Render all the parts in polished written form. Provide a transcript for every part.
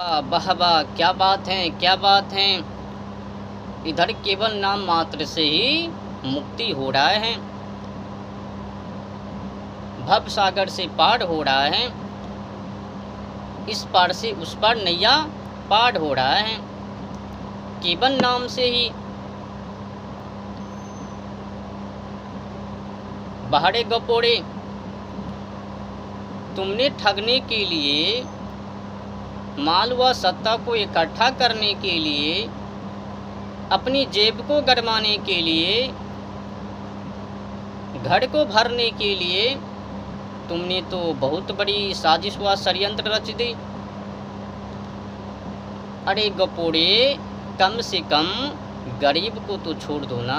वाह वाह, क्या बात है, क्या बात है। इधर केवल नाम मात्र से ही मुक्ति हो रहा है, भव सागर से पार हो रहा है, इस पार से उस पार नैया पार हो रहा है केवल नाम से ही। बाहरे गपोड़े, तुमने ठगने के लिए, माल व सत्ता को इकट्ठा करने के लिए, अपनी जेब को गरमाने के लिए, घर को भरने के लिए तुमने तो बहुत बड़ी साजिश व षड्यंत्र रच दी। अरे गपोड़े, कम से कम गरीब को तो छोड़ दो ना,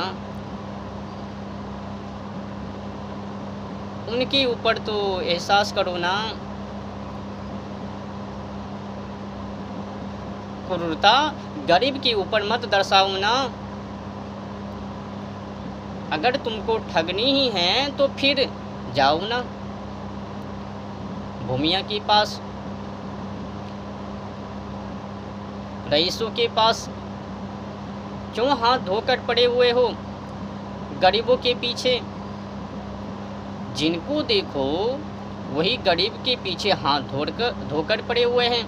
उनके ऊपर तो एहसास करो ना। क्रूरता गरीब के ऊपर मत दर्शाओ ना। अगर तुमको ठगनी ही है तो फिर जाओ ना भूमिया के पास, रईसों के पास। क्यों हाथ धोकर पड़े हुए हो गरीबों के पीछे? जिनको देखो वही गरीब के पीछे हाथ धोकर पड़े हुए हैं।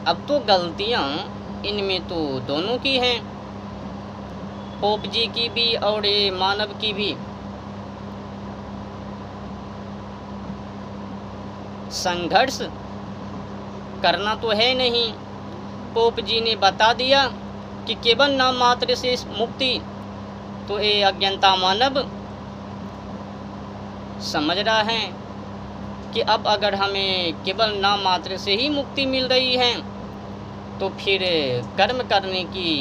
अब तो गलतियां इनमें तो दोनों की हैं, पोप जी की भी और ये मानव की भी। संघर्ष करना तो है नहीं। पोप जी ने बता दिया कि केवल नाम मात्र से मुक्ति, तो ये अज्ञानता मानव समझ रहा है कि अब अगर हमें केवल नाम मात्र से ही मुक्ति मिल रही है तो फिर कर्म करने की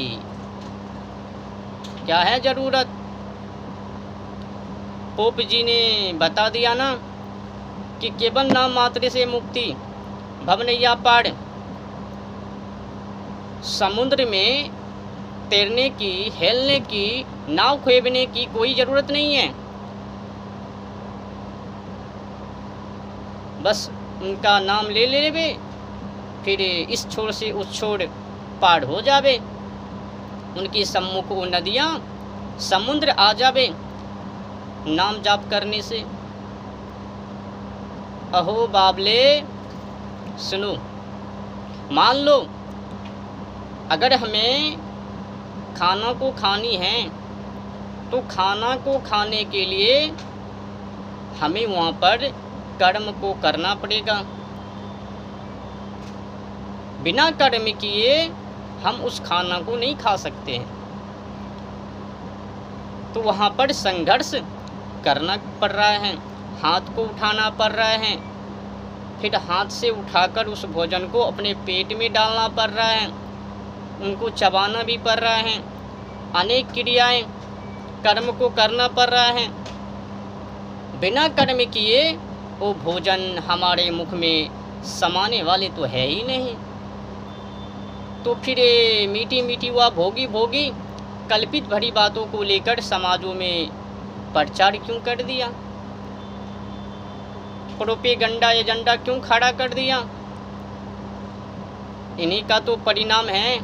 क्या है ज़रूरत। पोप जी ने बता दिया ना कि केवल नाम मात्र से मुक्ति, भवनैया पार। समुद्र में तैरने की, हेलने की, नाव खेवने की कोई ज़रूरत नहीं है। बस उनका नाम ले लेवे, फिर इस छोर से उस छोर पार हो जावे। उनकी सम्मुख वो नदियाँ, समुद्र आ जावे नाम जाप करने से। अहो बाबले सुनो, मान लो अगर हमें खाना को खानी है तो खाना को खाने के लिए हमें वहाँ पर कर्म को करना पड़ेगा। बिना कर्म किए हम उस खाना को नहीं खा सकते हैं, तो वहाँ पर संघर्ष करना पड़ रहा है, हाथ को उठाना पड़ रहा है, फिर हाथ से उठाकर उस भोजन को अपने पेट में डालना पड़ रहा है, उनको चबाना भी पड़ रहा है, अनेक क्रियाएं कर्म को करना पड़ रहा है। बिना कर्म किए वो भोजन हमारे मुख में समाने वाले तो है ही नहीं। तो फिर मीठी मीठी व भोगी भोगी कल्पित भरी बातों को लेकर समाजों में प्रचार क्यों कर दिया? प्रोपेगंडा एजेंडा क्यों खड़ा कर दिया? इन्हीं का तो परिणाम है।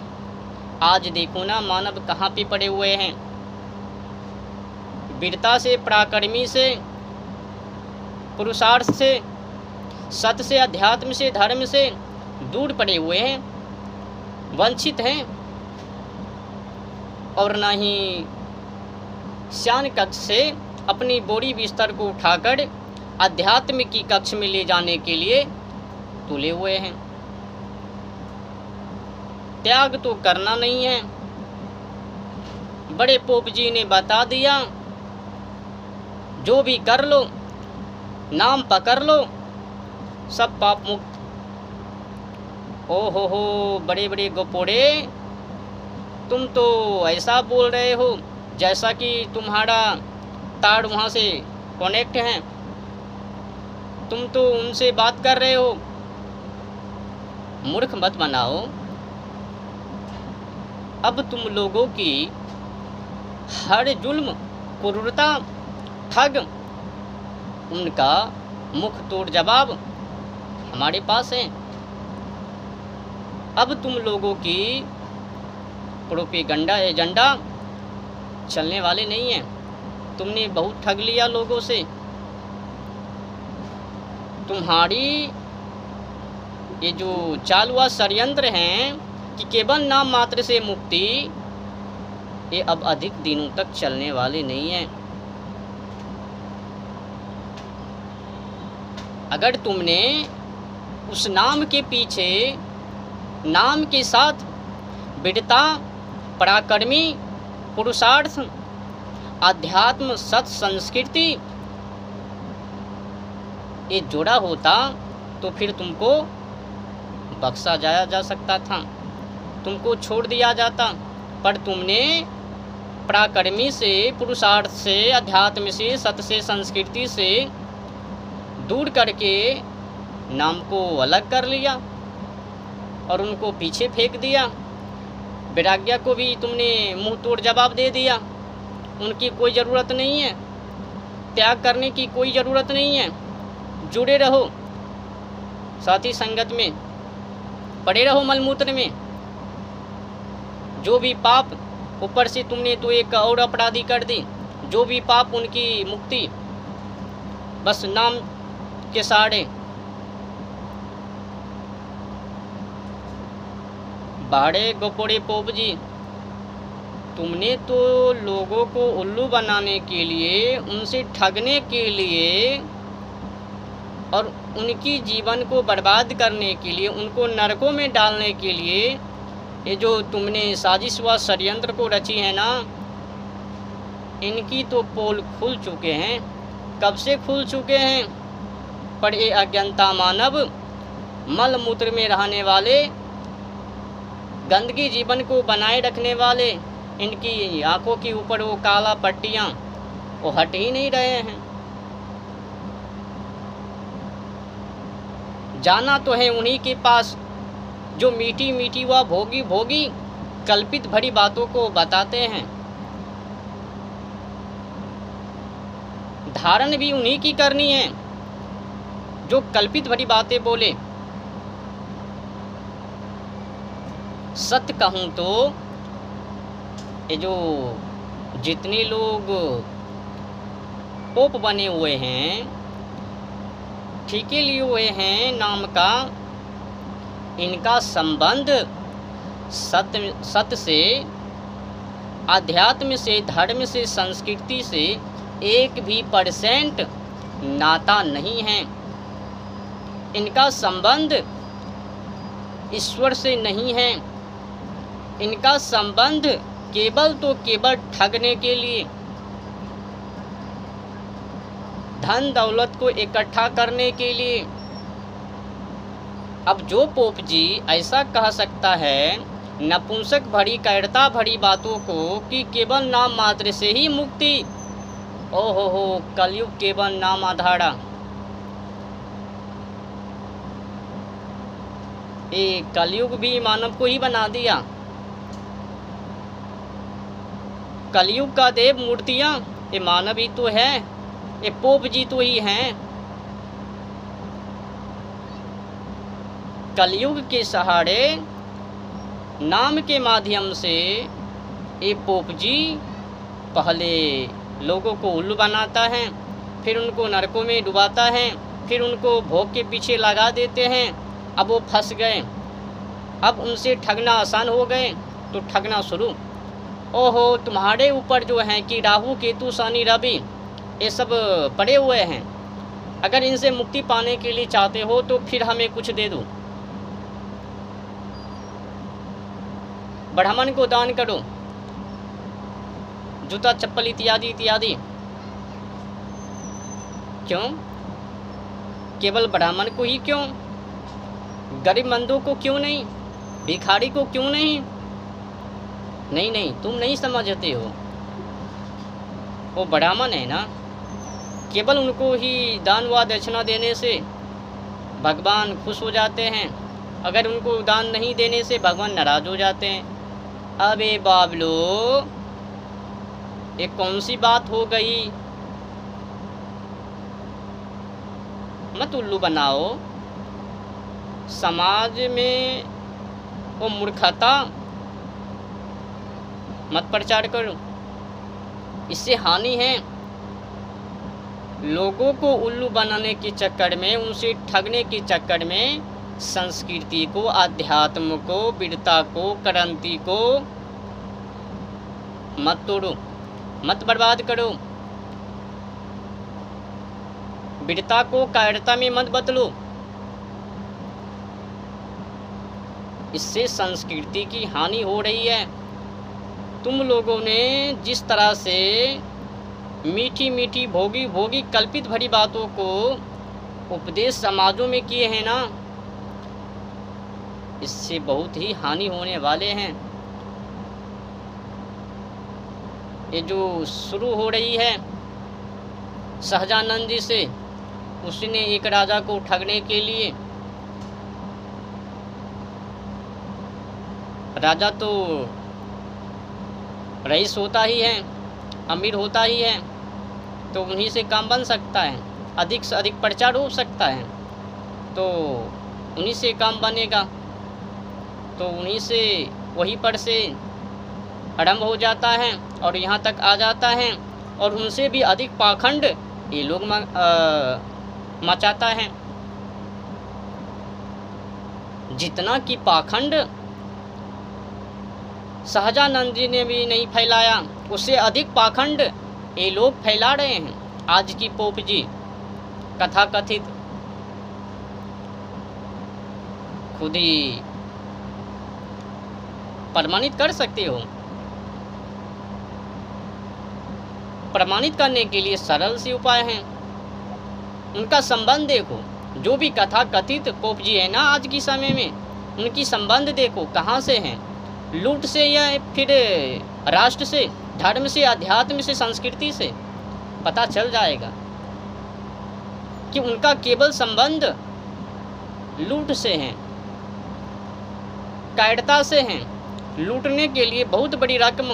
आज देखो ना मानव कहाँ पे पड़े हुए हैं। वीरता से, पराक्रमी से, पुरुषार्थ से, सत्य से, अध्यात्म से, धर्म से दूर पड़े हुए हैं, वंचित हैं। और ना ही श्यान कक्ष से अपनी बोरी बिस्तर को उठाकर अध्यात्म की कक्ष में ले जाने के लिए तुले हुए हैं। त्याग तो करना नहीं है। बड़े पोप जी ने बता दिया, जो भी कर लो, नाम पकड़ लो, सब पाप मुक्त। ओ हो, बड़े बड़े गपोड़े, तुम तो ऐसा बोल रहे हो जैसा कि तुम्हारा तार वहाँ से कनेक्ट है, तुम तो उनसे बात कर रहे हो। मूर्ख मत बनाओ। अब तुम लोगों की हर जुल्म, क्रूरता, ठग, उनका मुख तोड़ जवाब हमारे पास है। अब तुम लोगों की प्रोपेगंडा एजेंडा चलने वाले नहीं हैं। तुमने बहुत ठग लिया लोगों से। तुम्हारी ये जो चाल हुआ षड्यंत्र हैं कि केवल नाम मात्र से मुक्ति, ये अब अधिक दिनों तक चलने वाले नहीं हैं। अगर तुमने उस नाम के पीछे, नाम के साथ विद्वता, पराक्रमी, पुरुषार्थ, आध्यात्म, सत, संस्कृति ये जोड़ा होता तो फिर तुमको बख्शा जाया जा सकता था, तुमको छोड़ दिया जाता। पर तुमने पराक्रमी से, पुरुषार्थ से, अध्यात्म से, सत से, संस्कृति से दूर करके नाम को अलग कर लिया और उनको पीछे फेंक दिया। वैराग्य को भी तुमने मुंह तोड़ जवाब दे दिया। उनकी कोई ज़रूरत नहीं है, त्याग करने की कोई ज़रूरत नहीं है। जुड़े रहो साथी संगत में, पड़े रहो मलमूत्र में। जो भी पाप, ऊपर से तुमने तो एक और अपराधी कर दी, जो भी पाप उनकी मुक्ति बस नाम के सहारे। बाड़े गोपोड़े पोप जी, तुमने तो लोगों को उल्लू बनाने के लिए, उनसे ठगने के लिए और उनकी जीवन को बर्बाद करने के लिए, उनको नरकों में डालने के लिए ये जो तुमने साजिश व षड्यंत्र को रची है ना, इनकी तो पोल खुल चुके हैं, कब से खुल चुके हैं। पर ये अज्ञानता मानव, मल मूत्र में रहने वाले, गंदगी जीवन को बनाए रखने वाले, इनकी आंखों के ऊपर वो काला पट्टियाँ वो हट ही नहीं रहे हैं। जाना तो है उन्हीं के पास जो मीठी मीठी व भोगी भोगी कल्पित भरी बातों को बताते हैं। धारण भी उन्हीं की करनी है जो कल्पित भरी बातें बोले। सत्य कहूँ तो ये जो जितने लोग पोप बने हुए हैं, ठीके लिए हुए हैं नाम का, इनका संबंध सत्य से, आध्यात्म से, धर्म से, संस्कृति से 1% नाता नहीं है। इनका संबंध ईश्वर से नहीं है। इनका संबंध केवल तो केवल ठगने के लिए, धन दौलत को इकट्ठा करने के लिए। अब जो पोप जी ऐसा कह सकता है नपुंसक भरी, कैरता भरी बातों को कि केवल नाम मात्र से ही मुक्ति, ओहो हो, कलयुग केवल नाम आधारा। ये कलयुग भी मानव को ही बना दिया। कलयुग का देव मूर्तियाँ ये मानव ही तो है, ये पोप जी तो ही हैं। कलयुग के सहारे नाम के माध्यम से ये पोप जी पहले लोगों को उल्लू बनाता है, फिर उनको नरकों में डुबाता है, फिर उनको भोग के पीछे लगा देते हैं। अब वो फंस गए, अब उनसे ठगना आसान हो गए तो ठगना शुरू। ओहो, तुम्हारे ऊपर जो है कि राहु केतु शनि रवि ये सब पड़े हुए हैं, अगर इनसे मुक्ति पाने के लिए चाहते हो तो फिर हमें कुछ दे दो, ब्राह्मण को दान करो, जूता चप्पल इत्यादि इत्यादि। क्यों? केवल ब्राह्मण को ही क्यों? गरीब मंदों को क्यों नहीं? भिखारी को क्यों नहीं? नहीं नहीं, तुम नहीं समझते हो, वो ब्राह्मण है ना, केवल उनको ही दान व दक्षिणा देने से भगवान खुश हो जाते हैं। अगर उनको दान नहीं देने से भगवान नाराज हो जाते हैं। अबे बाबलो, ये कौन सी बात हो गई? मत उल्लू बनाओ। समाज में वो मूर्खता मत प्रचार करो, इससे हानि है। लोगों को उल्लू बनाने के चक्कर में, उनसे ठगने के चक्कर में संस्कृति को, आध्यात्म को, वीरता को, क्रांति को मत तोड़ो, मत बर्बाद करो। वीरता को कायरता में मत बदलो, इससे संस्कृति की हानि हो रही है। तुम लोगों ने जिस तरह से मीठी मीठी भोगी भोगी कल्पित भरी बातों को उपदेश समाजों में किए हैं ना, इससे बहुत ही हानि होने वाले हैं। ये जो शुरू हो रही है सहजानंद जी से, उसने एक राजा को ठगने के लिए, राजा तो रईस होता ही है, अमीर होता ही है, तो उन्हीं से काम बन सकता है, अधिक से अधिक प्रचार हो सकता है, तो उन्हीं से काम बनेगा। तो उन्हीं से, वहीं पर से आरंभ हो जाता है और यहाँ तक आ जाता है, और उनसे भी अधिक पाखंड ये लोग मचाता है। जितना कि पाखंड सहजानंद जी ने भी नहीं फैलाया, उससे अधिक पाखंड ये लोग फैला रहे हैं। आज की पोप जी कथा कथित खुद ही प्रमाणित कर सकते हो। प्रमाणित करने के लिए सरल से उपाय हैं। उनका संबंध देखो, जो भी कथा कथित पोप जी है ना आज की समय में, उनकी संबंध देखो कहाँ से हैं, लूट से या फिर राष्ट्र से, धर्म से, अध्यात्म से, संस्कृति से। पता चल जाएगा कि उनका केवल संबंध लूट से है, कायरता से हैं। लूटने के लिए बहुत बड़ी रकम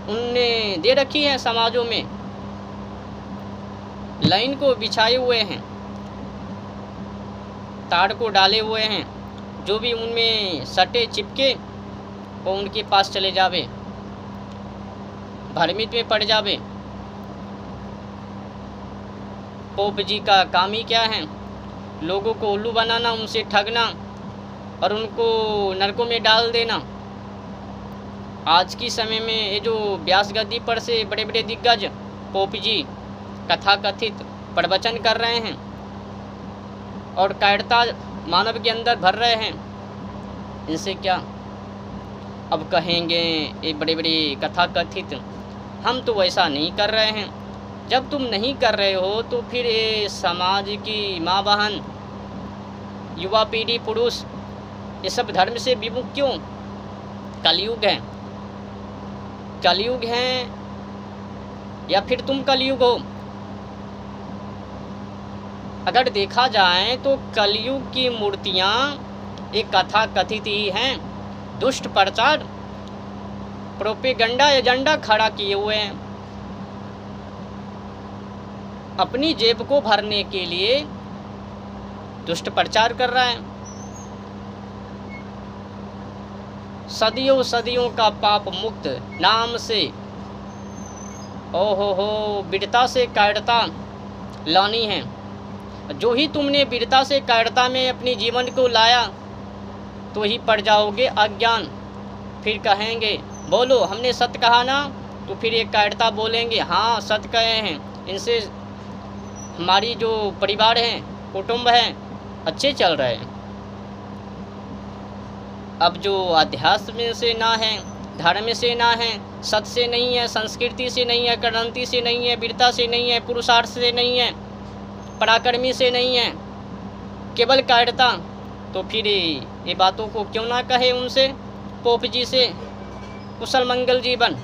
उनने दे रखी है, समाजों में लाइन को बिछाए हुए हैं, तार को डाले हुए हैं। जो भी उनमें सटे चिपके वो उनके पास चले जावे, भ्रमित में पड़ जावे। पोप जी का काम ही क्या है? लोगों को उल्लू बनाना, उनसे ठगना और उनको नरकों में डाल देना। आज की समय में ये जो व्यास गद्दी पर से बड़े बड़े दिग्गज पोप जी कथा कथित प्रवचन कर रहे हैं और कायरता मानव के अंदर भर रहे हैं, इनसे क्या? अब कहेंगे ये बड़े बड़े कथा कथित, हम तो वैसा नहीं कर रहे हैं। जब तुम नहीं कर रहे हो तो फिर ये समाज की माँ बहन, युवा पीढ़ी, पुरुष, ये सब धर्म से विमुख क्यों? कलयुग है, कलयुग है या फिर तुम कलयुग हो? अगर देखा जाए तो कलयुग की मूर्तियाँ एक कथा कथित ही हैं, दुष्ट प्रचार, प्रोपेगेंडा एजेंडा खड़ा किए हुए हैं। अपनी जेब को भरने के लिए दुष्ट प्रचार कर रहा है। सदियों सदियों का पाप मुक्त नाम से, ओहो हो, वीरता से कायरता लानी है। जो ही तुमने वीरता से कायरता में अपनी जीवन को लाया तो ही पड़ जाओगे अज्ञान। फिर कहेंगे बोलो हमने सत्य कहा ना, तो फिर एक कायरता बोलेंगे हाँ सत्य कहे हैं, इनसे हमारी जो परिवार हैं, कुटुंब हैं, अच्छे चल रहे हैं। अब जो अध्यात्म से ना है, धर्म से ना है, सत्य से नहीं है, संस्कृति से नहीं है, क्रांति से नहीं है, वीरता से नहीं है, पुरुषार्थ से नहीं है, पराक्रमी से नहीं है, केवल कायरता, तो फिर ये बातों को क्यों ना कहे उनसे, पोप जी से, कुशल मंगल जीवन।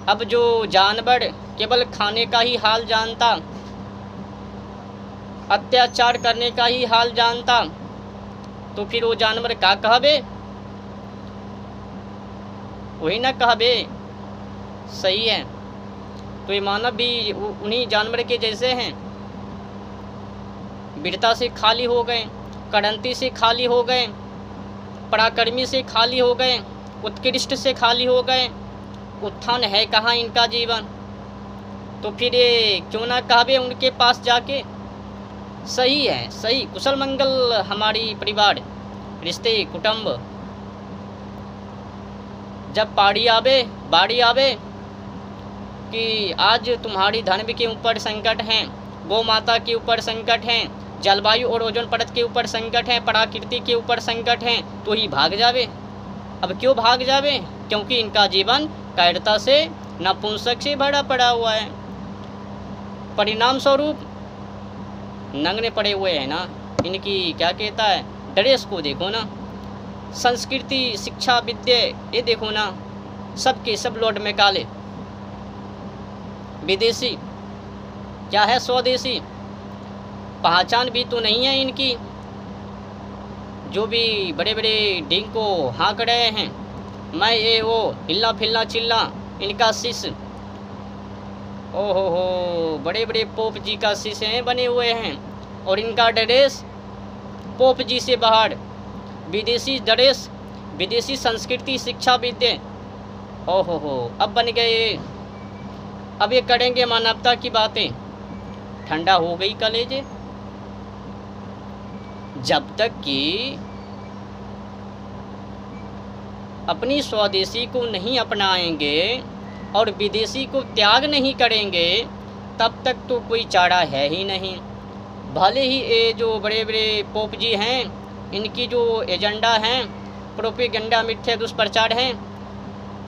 अब जो जानवर केवल खाने का ही हाल जानता, अत्याचार करने का ही हाल जानता, तो फिर वो जानवर का कहबे? वही ना कहबे। सही है। तो ये मानव भी उन्हीं जानवर के जैसे हैं। वीरता से खाली हो गए, कड़ंती से खाली हो गए, पराक्रमी से खाली हो गए, उत्कृष्ट से खाली हो गए। उत्थान है कहाँ इनका जीवन? तो फिर ये क्यों ना कहवे उनके पास जाके। सही है, सही। कुशल मंगल हमारी परिवार, रिश्ते, कुटुंब। जब बाड़ी आवे कि आज तुम्हारी धर्म के ऊपर संकट हैं, गौ माता के ऊपर संकट हैं, जलवायु और ओजोन परत के ऊपर संकट हैं, प्रकृति के ऊपर संकट हैं, तो ही भाग जावे। अब क्यों भाग जावे? क्योंकि इनका जीवन कायरता से, नपुंसक से भरा पड़ा हुआ है। परिणाम स्वरूप नंगने पड़े हुए हैं ना। इनकी क्या कहता है, ड्रेस को देखो ना, संस्कृति, शिक्षा, विद्या, ये देखो ना, सबके सब लौट में काले। विदेशी क्या है, स्वदेशी पहचान भी तो नहीं है इनकी। जो भी बड़े बड़े डिंग को हाँक रहे हैं, मैं ये वो, हिलना फिलना चिल्ला, इनका शिष्य। ओहो हो, बड़े बड़े पोप जी का शिष्य हैं बने हुए हैं, और इनका ड्रेस पोप जी से बाहर। विदेशी ड्रेस, विदेशी संस्कृति, शिक्षा, विद्या। ओहो हो, अब बन गए। अब ये करेंगे मानवता की बातें। ठंडा हो गई कलेजे। जब तक कि अपनी स्वदेशी को नहीं अपनाएंगे और विदेशी को त्याग नहीं करेंगे, तब तक तो कोई चारा है ही नहीं। भले ही ये जो बड़े बड़े पोप जी हैं, इनकी जो एजेंडा हैं, प्रोपेगेंडा, मिथ्या दुष्प्रचार हैं,